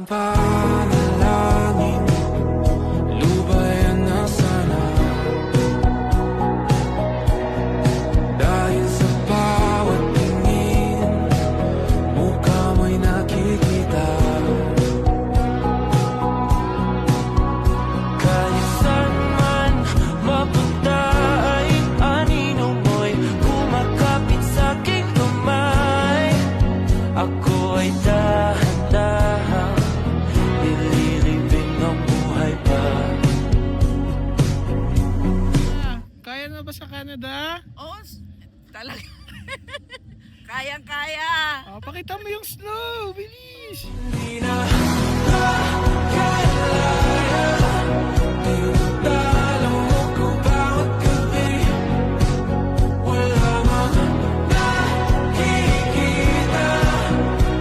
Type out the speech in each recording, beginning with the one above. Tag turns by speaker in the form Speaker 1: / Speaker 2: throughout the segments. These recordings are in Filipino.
Speaker 1: panalangin, lubayan na sana. Dahil sa bawat tingin, mukha mo'y nakikita. Kahit saan man mapunta ay anino mo'y kumakapit sa'king kamay. Ako ay dahan-dahan nililibing ang buhay pa.
Speaker 2: Kaya na ba sa Canada?
Speaker 3: Oo, talaga. Kayang-kaya.
Speaker 2: Oh, pakita mo yung slow, bilis!
Speaker 1: Di na makalaya, tinutalo mo ko bawat gabi. Wala mang nakikita,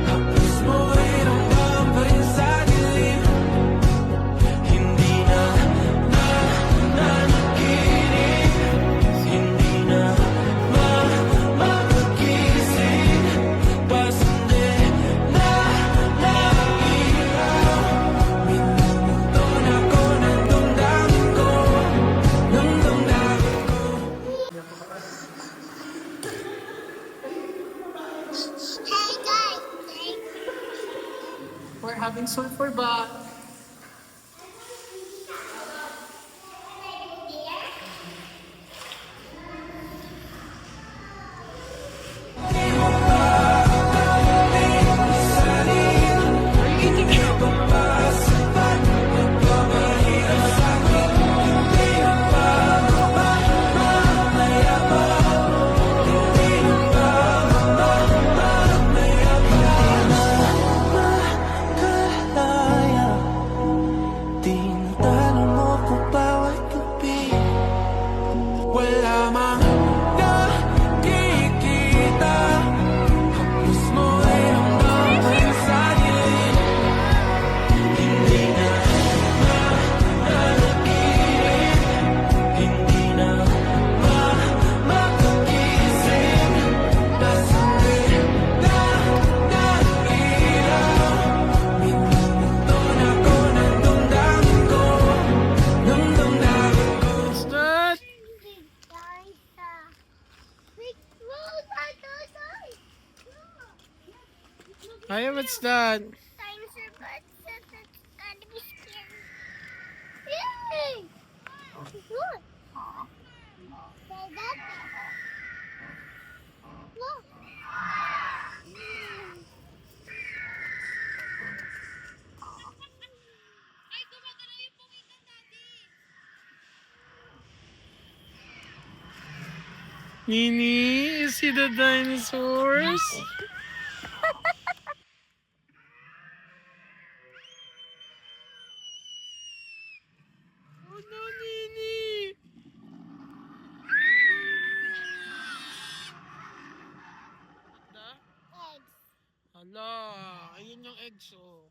Speaker 1: haplos mo'y ramdam pa rin sa dilim. Hindi na nanaginip, hindi na mapagising. Pasande na ilaw, minuto na ko ng damdamin ko, ng damdamin ko.
Speaker 4: Hey guys!
Speaker 2: We're having sulfur bath.
Speaker 1: Makalaya, tinutalo mo ko bawat gabi. Wala mang nakikita, haplos mo'y ramdam pa rin sa dilim. Hindi na nanaginip, hindi na mapagising. Pasande na ilaw, minuto na ko ng damdamin ko, ng damdamin ko.
Speaker 2: What's that? Kaya, what's that?
Speaker 4: Dinosaur butts, that's gonna be scary. Yay! Look! Say that. Look!
Speaker 2: Nini, you see the dinosaurs? Oh no, Nini! Da?
Speaker 4: Eggs.
Speaker 2: Hala, ayun yung eggs, oh.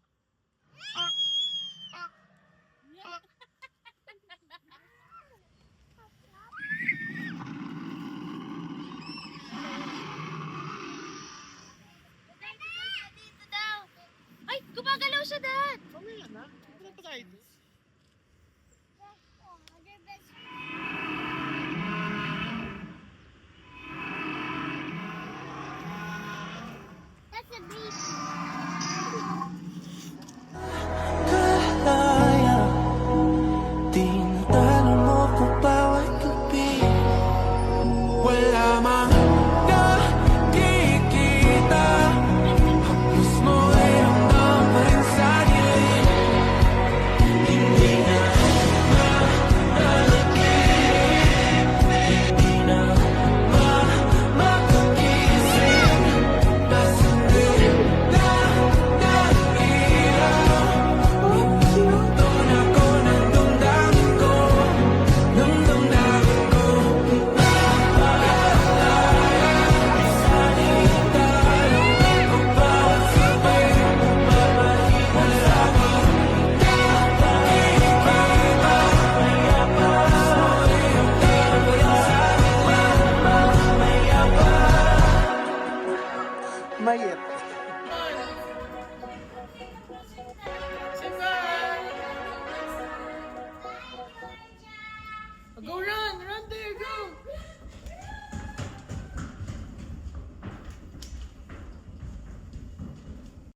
Speaker 4: Dito daw. Ay, gumagalaw siya, Dad.
Speaker 2: Mamaya na. Ito na pa tayo.